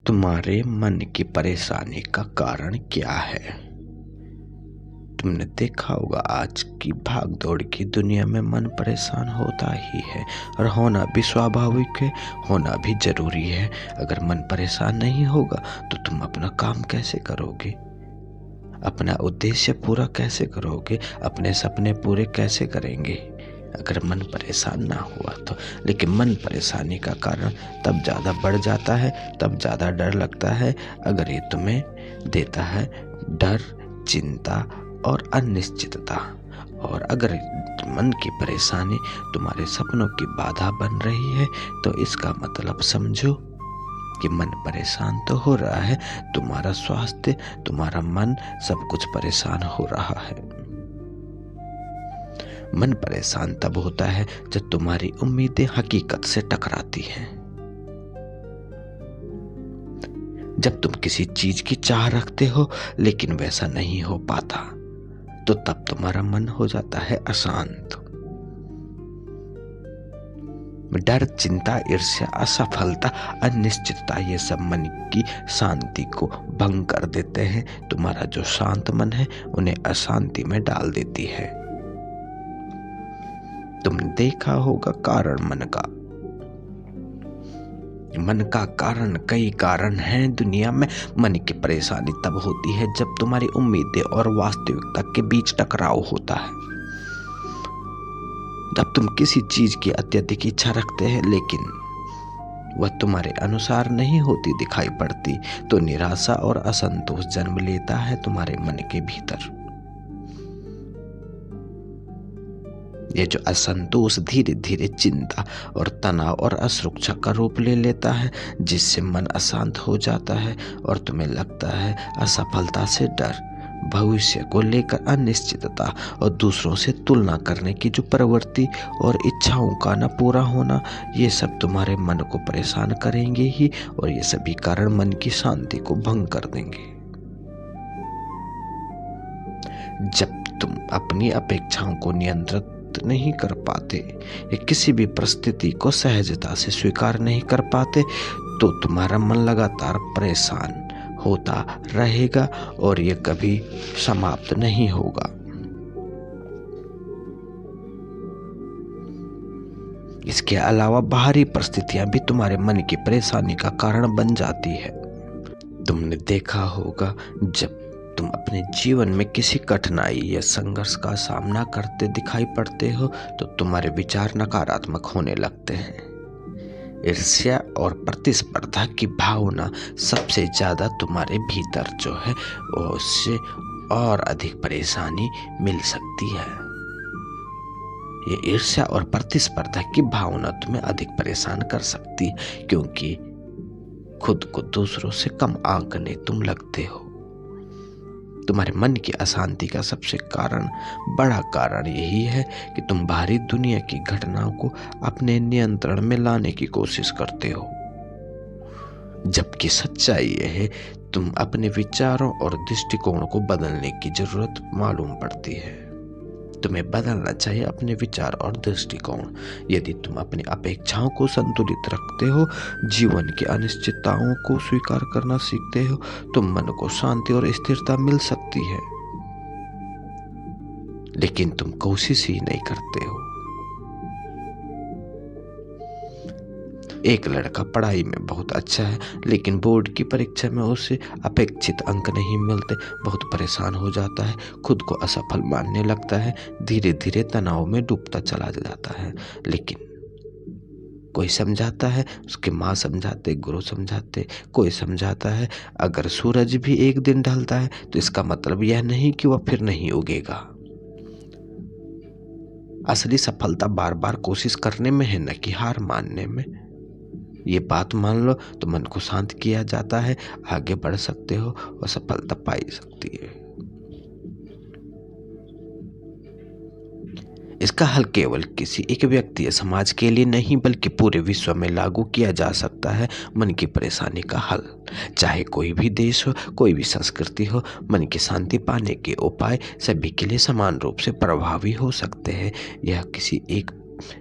तुम्हारे मन की परेशानी का कारण क्या है? तुमने देखा होगा आज की भाग दौड़ की दुनिया में मन परेशान होता ही है और होना भी स्वाभाविक है, होना भी जरूरी है। अगर मन परेशान नहीं होगा तो तुम अपना काम कैसे करोगे, अपना उद्देश्य पूरा कैसे करोगे, अपने सपने पूरे कैसे करेंगे अगर मन परेशान ना हुआ तो। लेकिन मन परेशानी का कारण तब ज़्यादा बढ़ जाता है, तब ज़्यादा डर लगता है अगर ये तुम्हें देता है डर, चिंता और अनिश्चितता। और अगर मन की परेशानी तुम्हारे सपनों की बाधा बन रही है तो इसका मतलब समझो कि मन परेशान तो हो रहा है, तुम्हारा स्वास्थ्य, तुम्हारा मन, सब कुछ परेशान हो रहा है। मन परेशान तब होता है जब तुम्हारी उम्मीदें हकीकत से टकराती हैं। जब तुम किसी चीज की चाह रखते हो लेकिन वैसा नहीं हो पाता तो तब तुम्हारा मन हो जाता है अशांत। डर, चिंता, ईर्ष्या, असफलता, अनिश्चितता, ये सब मन की शांति को भंग कर देते हैं। तुम्हारा जो शांत मन है उन्हें अशांति में डाल देती है। तुमने देखा होगा कारण मन का कारण, कई कारण हैं दुनिया में। मन की परेशानी तब होती है जब तुम्हारी उम्मीदें और वास्तविकता के बीच टकराव होता है। जब तुम किसी चीज की अत्यधिक इच्छा रखते हैं लेकिन वह तुम्हारे अनुसार नहीं होती दिखाई पड़ती तो निराशा और असंतोष जन्म लेता है तुम्हारे मन के भीतर। ये जो असंतोष धीरे धीरे चिंता और तनाव और असुरक्षा का रूप ले लेता है, जिससे मन अशांत हो जाता है और तुम्हें लगता है असफलता से डर, भविष्य को लेकर अनिश्चितता और दूसरों से तुलना करने की जो प्रवृत्ति और इच्छाओं का न पूरा होना, ये सब तुम्हारे मन को परेशान करेंगे ही और ये सभी कारण मन की शांति को भंग कर देंगे। जब तुम अपनी अपेक्षाओं को नियंत्रित नहीं कर पाते या किसी भी परिस्थिति को सहजता से स्वीकार नहीं कर पाते तो तुम्हारा मन लगातार परेशान होता रहेगा और ये कभी समाप्त नहीं होगा। इसके अलावा बाहरी परिस्थितियां भी तुम्हारे मन की परेशानी का कारण बन जाती है। तुमने देखा होगा जब तुम अपने जीवन में किसी कठिनाई या संघर्ष का सामना करते दिखाई पड़ते हो तो तुम्हारे विचार नकारात्मक होने लगते हैं। ईर्ष्या और प्रतिस्पर्धा की भावना सबसे ज्यादा तुम्हारे भीतर जो है वो उससे और अधिक परेशानी मिल सकती है। ये ईर्ष्या और प्रतिस्पर्धा की भावना तुम्हें अधिक परेशान कर सकती है क्योंकि खुद को दूसरों से कम आंकने तुम लगते हो। तुम्हारे मन की अशांति का सबसे बड़ा कारण यही है कि तुम बाहरी दुनिया की घटनाओं को अपने नियंत्रण में लाने की कोशिश करते हो, जबकि सच्चाई यह है तुम अपने विचारों और दृष्टिकोण को बदलने की जरूरत मालूम पड़ती है। तुम्हें बदलना चाहिए अपने विचार और दृष्टिकोण। यदि तुम अपनी अपेक्षाओं को संतुलित रखते हो, जीवन की अनिश्चितताओं को स्वीकार करना सीखते हो तो मन को शांति और स्थिरता मिल सकती है। लेकिन तुम कोशिश ही नहीं करते हो। एक लड़का पढ़ाई में बहुत अच्छा है लेकिन बोर्ड की परीक्षा में उसे अपेक्षित अंक नहीं मिलते, बहुत परेशान हो जाता है, खुद को असफल मानने लगता है, धीरे धीरे तनाव में डूबता चला जाता है। लेकिन कोई समझाता है, उसके माँ समझाते, गुरु समझाते, कोई समझाता है अगर सूरज भी एक दिन ढलता है तो इसका मतलब यह नहीं कि वह फिर नहीं उगेगा। असली सफलता बार बार कोशिश करने में है, न कि हार मानने में। ये बात मान लो तो मन को शांत किया जाता है, आगे बढ़ सकते हो और सफलता पाई सकती है। इसका हल केवल किसी एक व्यक्ति या समाज के लिए नहीं बल्कि पूरे विश्व में लागू किया जा सकता है। मन की परेशानी का हल चाहे कोई भी देश हो, कोई भी संस्कृति हो, मन की शांति पाने के उपाय सभी के लिए समान रूप से प्रभावी हो सकते हैं। यह किसी एक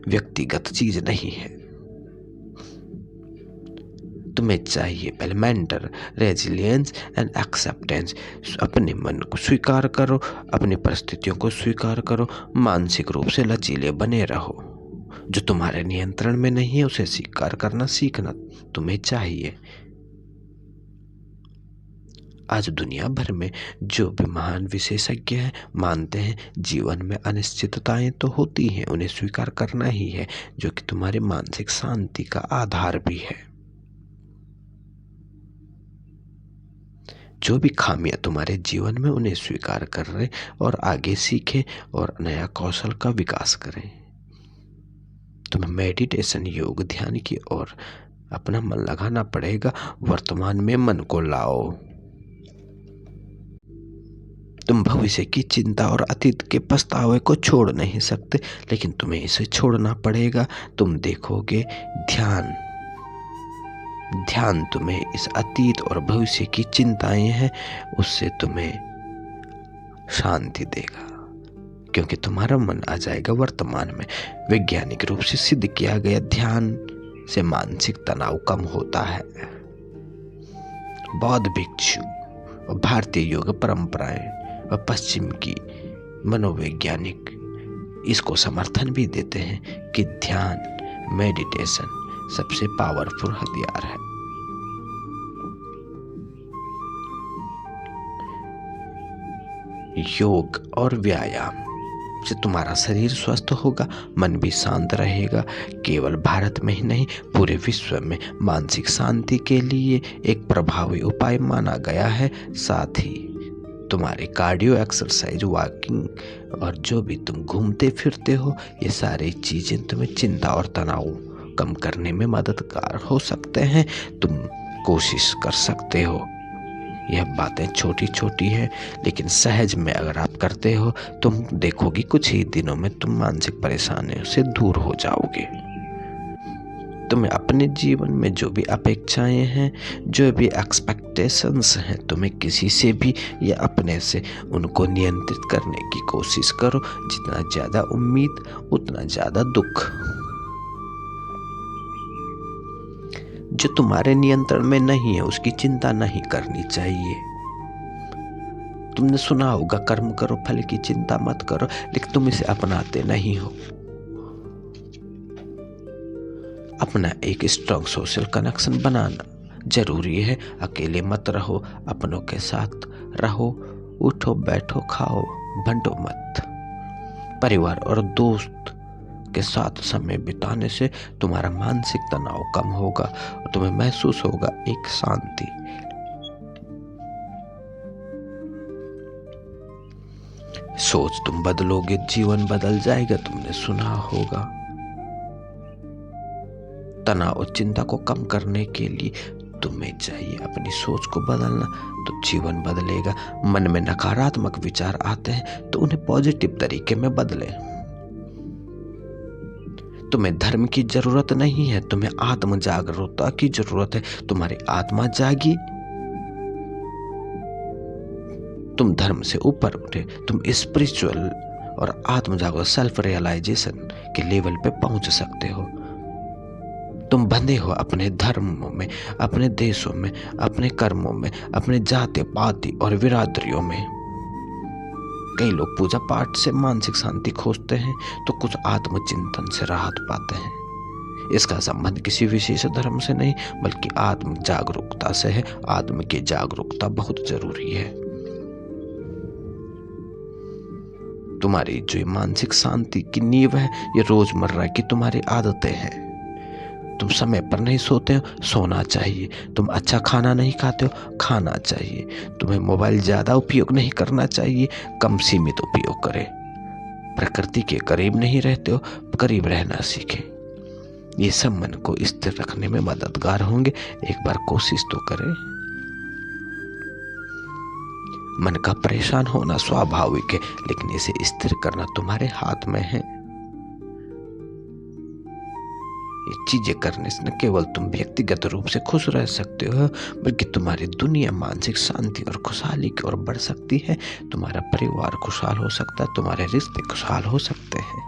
व्यक्तिगत चीज नहीं है। तुम्हें चाहिए पहले मेंटर रेजिलियंस एंड एक्सेप्टेंस। अपने मन को स्वीकार करो, अपनी परिस्थितियों को स्वीकार करो, मानसिक रूप से लचीले बने रहो। जो तुम्हारे नियंत्रण में नहीं है उसे स्वीकार करना सीखना तुम्हें चाहिए। आज दुनिया भर में जो भी महान विशेषज्ञ हैं मानते हैं जीवन में अनिश्चितताएं तो होती हैं, उन्हें स्वीकार करना ही है, जो कि तुम्हारी मानसिक शांति का आधार भी है। जो भी खामियां तुम्हारे जीवन में उन्हें स्वीकार करें और आगे सीखें और नया कौशल का विकास करें। तुम्हें मेडिटेशन योग ध्यान की ओर अपना मन लगाना पड़ेगा। वर्तमान में मन को लाओ। तुम भविष्य की चिंता और अतीत के पछतावे को छोड़ नहीं सकते, लेकिन तुम्हें इसे छोड़ना पड़ेगा। तुम देखोगे ध्यान तुम्हें इस अतीत और भविष्य की चिंताएं हैं उससे तुम्हें शांति देगा, क्योंकि तुम्हारा मन आ जाएगा वर्तमान में। वैज्ञानिक रूप से सिद्ध किया गया ध्यान से मानसिक तनाव कम होता है। बौद्ध भिक्षु और भारतीय योग परंपराएं और पश्चिम की मनोवैज्ञानिक इसको समर्थन भी देते हैं कि ध्यान मेडिटेशन सबसे पावरफुल हथियार है। योग और व्यायाम से तुम्हारा शरीर स्वस्थ होगा, मन भी शांत रहेगा। केवल भारत में ही नहीं पूरे विश्व में मानसिक शांति के लिए एक प्रभावी उपाय माना गया है। साथ ही तुम्हारे कार्डियो एक्सरसाइज वॉकिंग और जो भी तुम घूमते फिरते हो ये सारी चीजें तुम्हें चिंता और तनाव कम करने में मददगार हो सकते हैं। तुम कोशिश कर सकते हो। यह बातें छोटी छोटी हैं, लेकिन सहज में अगर आप करते हो तुम देखोगी कुछ ही दिनों में तुम मानसिक परेशानियों से दूर हो जाओगे। तुम्हें अपने जीवन में जो भी अपेक्षाएं हैं, जो भी एक्सपेक्टेशंस हैं, तुम्हें किसी से भी या अपने से उनको नियंत्रित करने की कोशिश करो। जितना ज्यादा उम्मीद उतना ज्यादा दुख। जो तुम्हारे नियंत्रण में नहीं है उसकी चिंता नहीं करनी चाहिए। तुमने सुना होगा कर्म करो फल की चिंता मत करो, लेकिन तुम इसे अपनाते नहीं हो। अपना एक स्ट्रॉन्ग सोशल कनेक्शन बनाना जरूरी है। अकेले मत रहो, अपनों के साथ रहो। उठो बैठो खाओ, भंडो मत। परिवार और दोस्त के साथ समय बिताने से तुम्हारा मानसिक तनाव कम होगा और तुम्हें महसूस होगा एक शांति। सोच तुम बदलोगे जीवन बदल जाएगा। तुमने सुना होगा तनाव और चिंता को कम करने के लिए तुम्हें चाहिए अपनी सोच को बदलना, तो जीवन बदलेगा। मन में नकारात्मक विचार आते हैं तो उन्हें पॉजिटिव तरीके में बदलें। तुम्हें धर्म की जरूरत नहीं है, तुम्हें आत्म जागरूकता की जरूरत है। तुम्हारी आत्मा जागी, तुम धर्म से ऊपर उठे, तुम स्पिरिचुअल और आत्म जागरूक सेल्फ रियलाइजेशन के लेवल पे पहुंच सकते हो। तुम बंधे हो अपने धर्मों में, अपने देशों में, अपने कर्मों में, अपने जाति पाति और बिरादरियों में। कई लोग पूजा पाठ से मानसिक शांति खोजते हैं तो कुछ आत्मचिंतन से राहत पाते हैं। इसका संबंध किसी विशेष धर्म से नहीं बल्कि आत्म जागरूकता से है। आत्म की जागरूकता बहुत जरूरी है। तुम्हारी जो मानसिक शांति की नींव है ये रोजमर्रा की तुम्हारी आदतें हैं। तुम समय पर नहीं सोते हो, सोना चाहिए। तुम अच्छा खाना नहीं खाते हो, खाना चाहिए। तुम्हें मोबाइल ज्यादा उपयोग नहीं करना चाहिए, कम सीमित उपयोग करें। प्रकृति के करीब नहीं रहते हो, करीब रहना सीखें। ये सब मन को स्थिर रखने में मददगार होंगे। एक बार कोशिश तो करें। मन का परेशान होना स्वाभाविक है, लेकिन इसे स्थिर करना तुम्हारे हाथ में है। ये चीजें करने से न केवल तुम व्यक्तिगत रूप से खुश रह सकते हो, बल्कि तुम्हारी दुनिया मानसिक शांति और खुशहाली की ओर बढ़ सकती है। तुम्हारा परिवार खुशहाल हो सकता है, तुम्हारे रिश्ते खुशहाल हो सकते हैं।